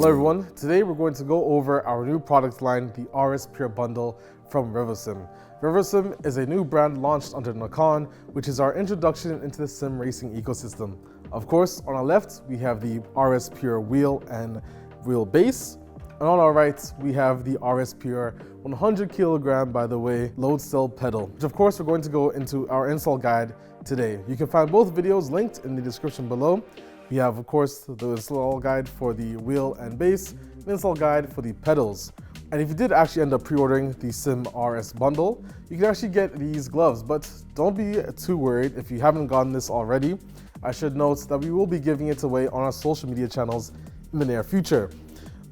Hello everyone, today we're going to go over our new product line, the RS Pure Bundle from REVOSIM. REVOSIM is a new brand launched under NACON, which is our introduction into the sim racing ecosystem. Of course, on our left, we have the RS Pure wheel and wheel base. And on our right, we have the RS Pure 100 kilogram, by the way, load cell pedal, which of course we're going to go into our install guide today. You can find both videos linked in the description below. We have, of course, the install guide for the wheel and base, the install guide for the pedals. And if you did actually end up pre-ordering the Sim RS bundle, you can actually get these gloves, but don't be too worried if you haven't gotten this already. I should note that we will be giving it away on our social media channels in the near future.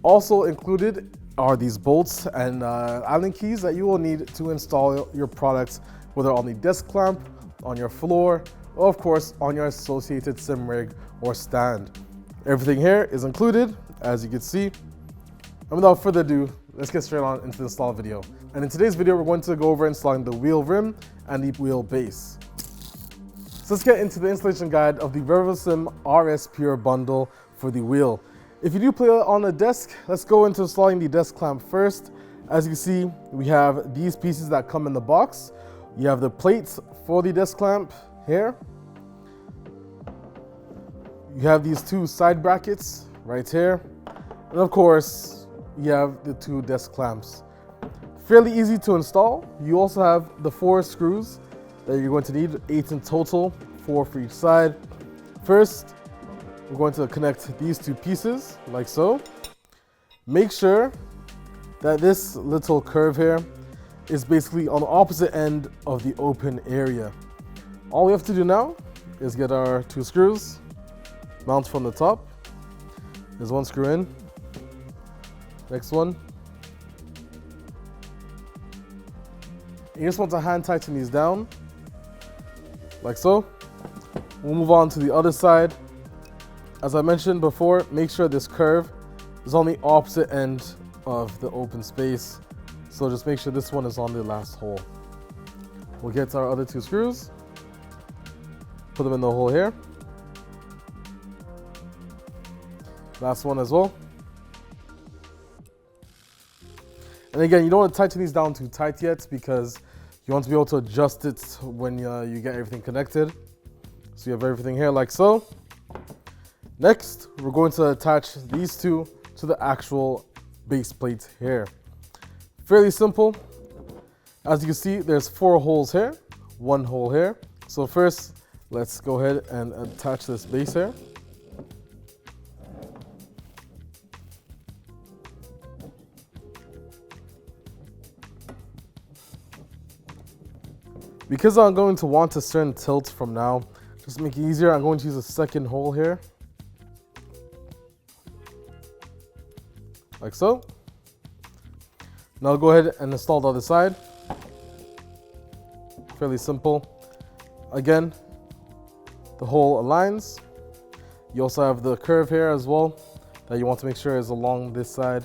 Also included are these bolts and Allen keys that you will need to install your products, whether on the desk clamp, on your floor, or of course on your associated sim rig or stand. Everything here is included, as you can see. And without further ado, let's get straight on into the install video. And in today's video, we're going to go over installing the wheel rim and the wheel base. So let's get into the installation guide of the REVOSIM RS Pure Bundle for the wheel. If you do play on a desk, let's go into installing the desk clamp first. As you can see, we have these pieces that come in the box. You have the plates for the desk clamp here. You have these two side brackets right here. And of course, you have the two desk clamps. Fairly easy to install. You also have the 4 screws that you're going to need, 8 in total, 4 for each side. First, we're going to connect these two pieces like so. Make sure that this little curve here is basically on the opposite end of the open area. All we have to do now is get our 2 screws, mount from the top. There's 1 screw in, next one. You just want to hand tighten these down, like so. We'll move on to the other side. As I mentioned before, make sure this curve is on the opposite end of the open space. So just make sure this one is on the last hole. We'll get our other 2 screws, put them in the hole here. Last one as well. And again, you don't want to tighten these down too tight yet because you want to be able to adjust it when you get everything connected. So you have everything here like so. Next, we're going to attach these two to the actual base plate here. Fairly simple. As you can see, there's 4 holes here, 1 hole here. So first, let's go ahead and attach this base here. Because I'm going to want a certain tilt from now, just to make it easier, I'm going to use a second hole here. Like so. Now go ahead and install the other side. Fairly simple. Again, the hole aligns. You also have the curve here as well that you want to make sure is along this side.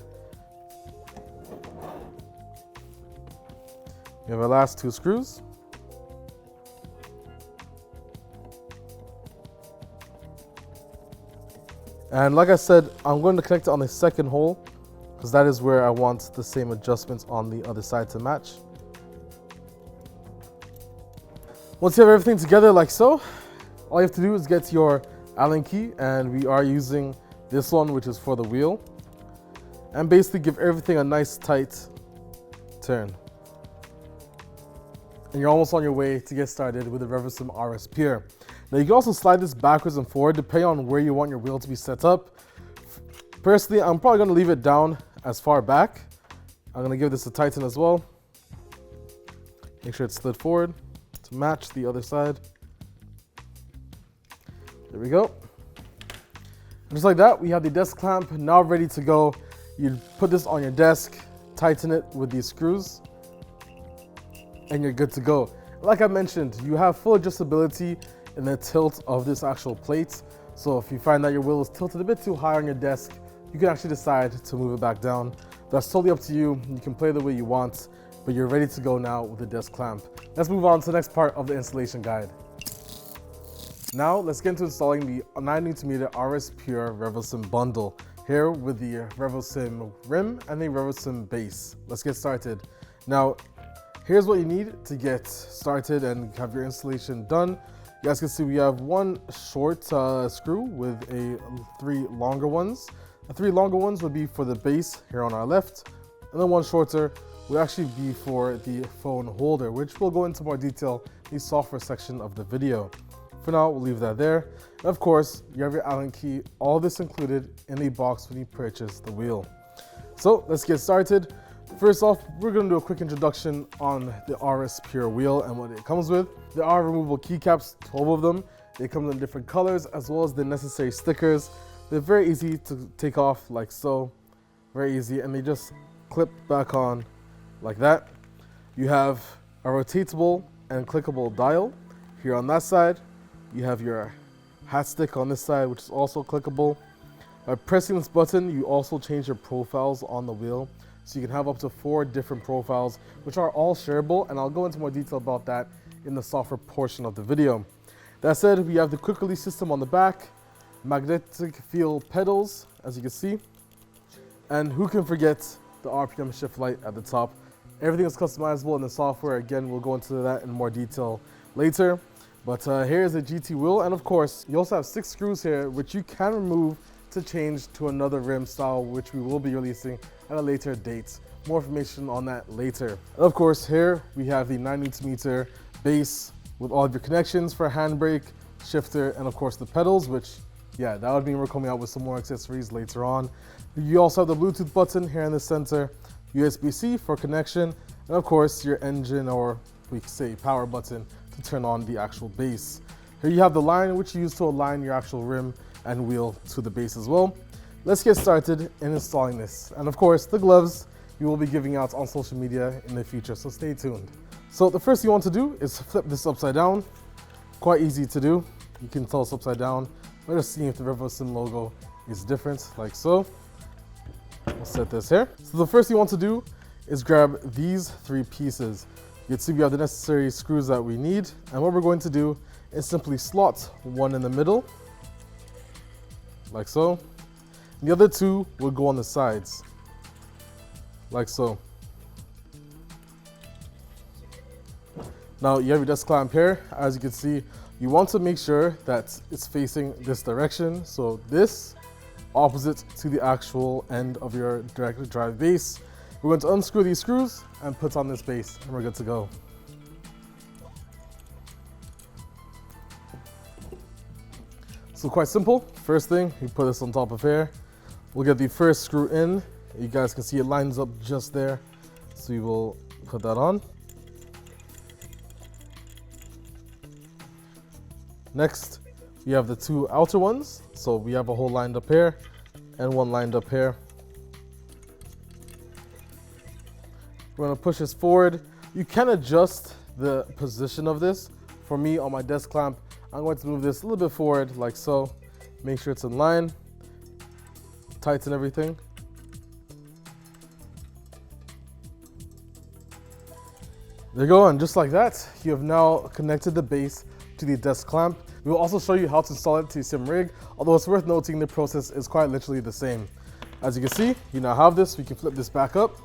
You have our last 2 screws. And like I said, I'm going to connect it on the second hole because that is where I want the same adjustments on the other side to match. Once you have everything together like so, all you have to do is get your Allen key, and we are using this one, which is for the wheel, and basically give everything a nice tight turn. And you're almost on your way to get started with the REVOSIM RS Pure. Now you can also slide this backwards and forward depending on where you want your wheel to be set up. Personally, I'm probably going to leave it down as far back. I'm going to give this a tighten as well. Make sure it's slid forward to match the other side. There we go. And just like that, we have the desk clamp now ready to go. You put this on your desk, tighten it with these screws, and you're good to go. Like I mentioned, you have full adjustability in the tilt of this actual plate. So if you find that your wheel is tilted a bit too high on your desk, you can actually decide to move it back down. That's totally up to you. You can play the way you want, but you're ready to go now with the desk clamp. Let's move on to the next part of the installation guide. Now let's get into installing the 9 Nm RS Pure REVOSIM Bundle. here with the REVOSIM rim and the REVOSIM base. Let's get started. Now, here's what you need to get started and have your installation done. You guys can see we have one short screw with 3 longer ones. The 3 longer ones would be for the base here on our left, and then one shorter would actually be for the phone holder, which we'll go into more detail in the software section of the video. For now, we'll leave that there. And of course, you have your Allen key, all this included in the box when you purchase the wheel. So let's get started. First off, we're going to do a quick introduction on the RS Pure wheel and what it comes with. There are removable keycaps, 12 of them. They come in different colors as well as the necessary stickers. They're very easy to take off like so, very easy, and they just clip back on like that. You have a rotatable and clickable dial here on that side. You have your hat stick on this side, which is also clickable. By pressing this button, you also change your profiles on the wheel. So you can have up to 4 different profiles, which are all shareable, and I'll go into more detail about that in the software portion of the video. That said, we have the quick release system on the back, magnetic field pedals, as you can see, and who can forget the RPM shift light at the top. Everything is customizable in the software. Again, we'll go into that in more detail later. But here's the GT wheel, and of course, you also have 6 screws here, which you can remove to change to another rim style, which we will be releasing at a later date. More information on that later. And of course, here we have the 9Nm base with all of your connections for handbrake, shifter, and of course the pedals, which, yeah, that would mean we're coming out with some more accessories later on. You also have the Bluetooth button here in the center, USB-C for connection, and of course your engine, or we could say power button, to turn on the actual base. Here you have the line, which you use to align your actual rim and wheel to the base as well. Let's get started in installing this. And of course, the gloves we will be giving out on social media in the future, so stay tuned. So the first thing you want to do is flip this upside down. Quite easy to do. You can tell it's upside down. We're just seeing if the REVOSIM logo is different, like so. We'll set this here. So the first thing you want to do is grab these 3 pieces. You can see we have the necessary screws that we need, and what we're going to do is simply slot one in the middle, like so. The other 2 will go on the sides, like so. Now you have your desk clamp here. As you can see, you want to make sure that it's facing this direction, so this opposite to the actual end of your direct drive base. We're going to unscrew these screws and put on this base, and we're good to go. So quite simple. First thing, you put this on top of here. We'll get the first screw in. You guys can see it lines up just there. So we will put that on. Next, we have the 2 outer ones. So we have a hole lined up here and one lined up here. We're gonna push this forward. You can adjust the position of this. For me, on my desk clamp, I'm going to move this a little bit forward like so. Make sure it's in line. Tighten everything. There you go, and just like that, you have now connected the base to the desk clamp. We will also show you how to install it to your sim rig, although it's worth noting the process is quite literally the same. As you can see, you now have this. We can flip this back up,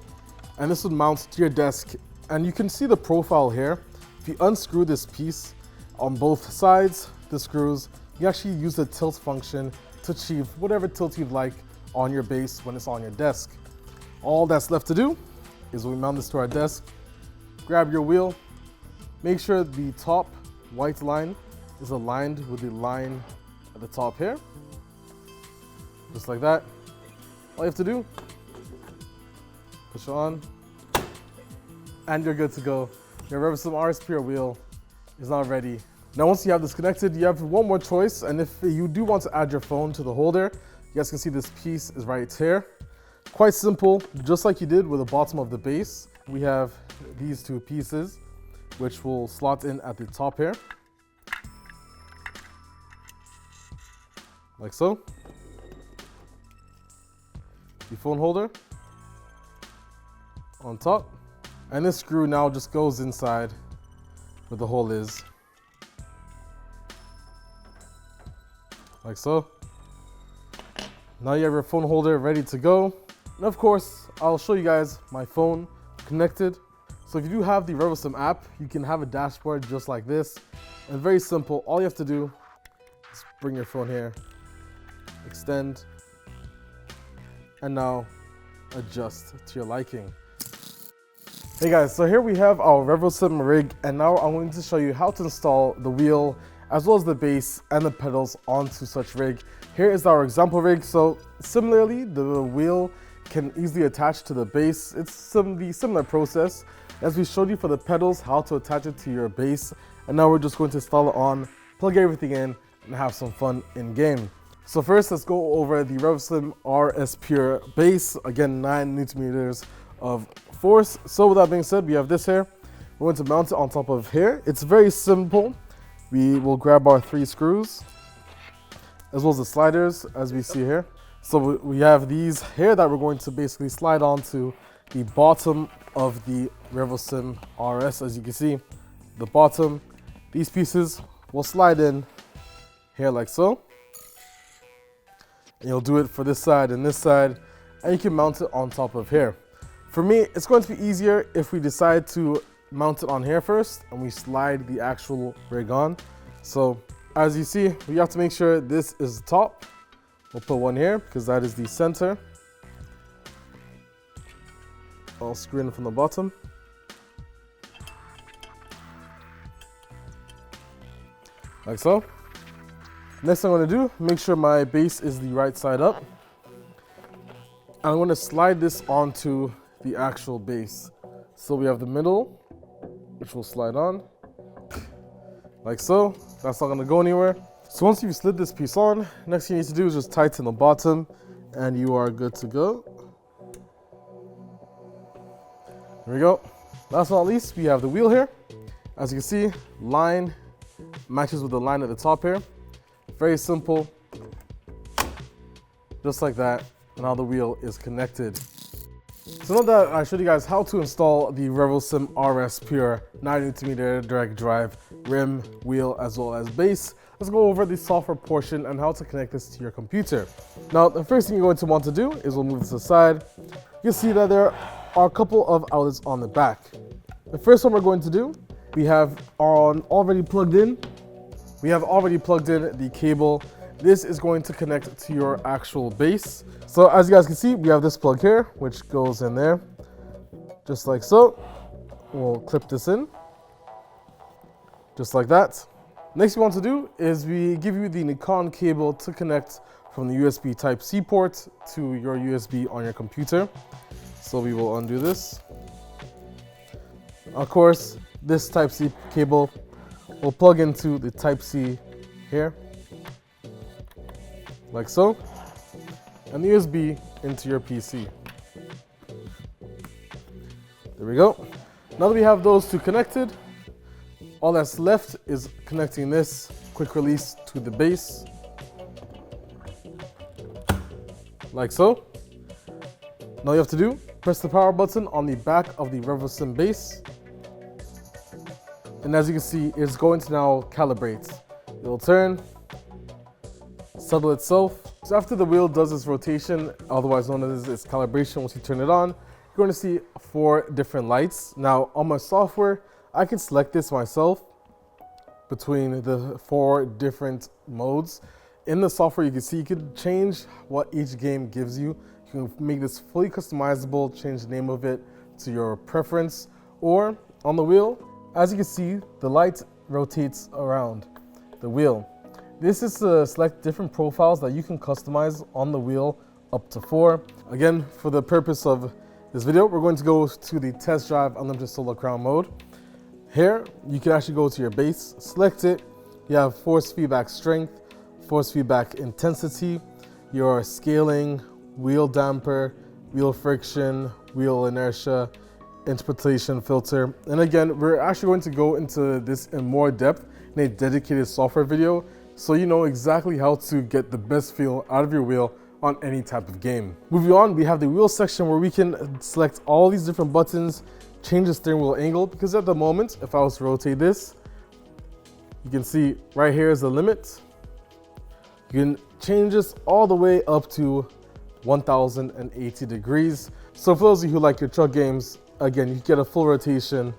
and this would mount to your desk. And you can see the profile here. If you unscrew this piece on both sides, the screws, you actually use the tilt function to achieve whatever tilt you'd like on your base when it's on your desk. All that's left to do is we mount this to our desk, grab your wheel, make sure the top white line is aligned with the line at the top here, just like that. All you have to do, push on, and you're good to go. Your REVOSIM RS Pure wheel is now ready. Now once you have this connected, you have one more choice, and if you do want to add your phone to the holder, you guys can see this piece is right here. Quite simple, just like you did with the bottom of the base. We have these 2 pieces, which will slot in at the top here, like so. The phone holder on top, and this screw now just goes inside where the hole is, like so. Now you have your phone holder ready to go. And of course, I'll show you guys my phone connected. So if you do have the REVOSIM app, you can have a dashboard just like this. And very simple, all you have to do is bring your phone here, extend, and now adjust to your liking. Hey guys, so here we have our REVOSIM rig, and now I'm going to show you how to install the wheel as well as the base and the pedals onto such rig. Here is our example rig. So similarly, the wheel can easily attach to the base. It's the similar process as we showed you for the pedals, how to attach it to your base. And now we're just going to install it on, plug everything in, and have some fun in game. So first, let's go over the REVOSIM RS Pure base. Again, 9 Newton-meters of force. So with that being said, we have this here. We're going to mount it on top of here. It's very simple. We will grab our 3 screws as well as the sliders as we see here. So we have these here that we're going to basically slide onto the bottom of the REVOSIM RS. As you can see, the bottom, these pieces will slide in here like so. And you'll do it for this side and this side, and you can mount it on top of here. For me, it's going to be easier if we decide to mount it on here first and we slide the actual rig on. So as you see, we have to make sure this is the top. We'll put one here because that is the center. I'll screw in from the bottom. Like so. Next thing I'm going to do, make sure my base is the right side up. And I'm going to slide this onto the actual base. So we have the middle, which will slide on, like so. That's not going to go anywhere. So once you've slid this piece on, next thing you need to do is just tighten the bottom, and you are good to go. There we go. Last but not least, we have the wheel here. As you can see, line matches with the line at the top here. Very simple, just like that. Now the wheel is connected. So now that I showed you guys how to install the REVOSIM RS Pure 9 Newton-meter direct drive rim, wheel, as well as base, let's go over the software portion and how to connect this to your computer. Now, the first thing you're going to want to do is we'll move this aside. You can see that there are a couple of outlets on the back. The first one we're going to do, we have already plugged in the cable. This is going to connect to your actual base. So as you guys can see, we have this plug here, which goes in there, just like so. We'll clip this in, just like that. Next we want to do is we give you the NACON cable to connect from the USB Type-C port to your USB on your computer. So we will undo this. Of course, this Type-C cable will plug into the Type-C here, like so, and the USB into your PC. There we go. Now that we have those two connected, all that's left is connecting this quick release to the base, like so. Now you have to do, press the power button on the back of the REVOSIM base, and as you can see, it's going to now calibrate. It will turn, settle itself. So after the wheel does its rotation, otherwise known as its calibration, once you turn it on, you're going to see 4 different lights. Now on my software, I can select this myself between the 4 different modes. In the software, you can see you can change what each game gives you. You can make this fully customizable, change the name of it to your preference, or on the wheel, as you can see, the light rotates around the wheel. This is to select different profiles that you can customize on the wheel, up to 4. Again, for the purpose of this video, we're going to go to the test drive unlimited solar crown mode. Here, you can actually go to your base, select it. You have force feedback strength, force feedback intensity, your scaling, wheel damper, wheel friction, wheel inertia, interpretation filter. And again, we're actually going to go into this in more depth in a dedicated software video, so you know exactly how to get the best feel out of your wheel on any type of game. Moving on, we have the wheel section where we can select all these different buttons, change the steering wheel angle, because at the moment, if I was to rotate this, you can see right here is the limit. You can change this all the way up to 1080 degrees. So for those of you who like your truck games, again, you get a full rotation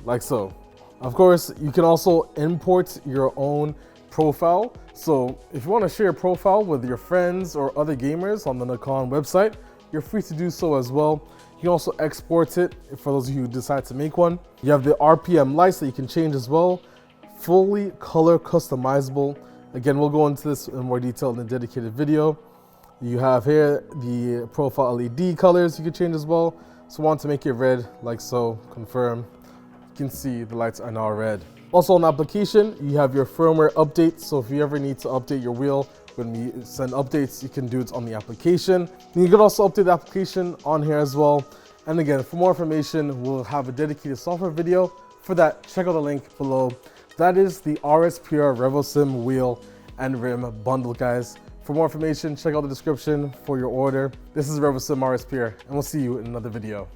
like so. Of course, you can also import your own profile. So if you want to share a profile with your friends or other gamers on the NACON website, you're free to do so as well. You can also export it for those of you who decide to make one. You have the RPM lights that you can change as well. Fully color customizable. Again, we'll go into this in more detail in a dedicated video. You have here the profile LED colors you can change as well. So want to make it red like so, confirm. You can see the lights are now red. Also on the application, you have your firmware updates. So if you ever need to update your wheel, when we send updates, you can do it on the application. And you can also update the application on here as well. And again, for more information, we'll have a dedicated software video. For that, check out the link below. That is the RS Pure REVOSIM wheel and rim bundle, guys. For more information, check out the description for your order. This is REVOSIM RS Pure, and we'll see you in another video.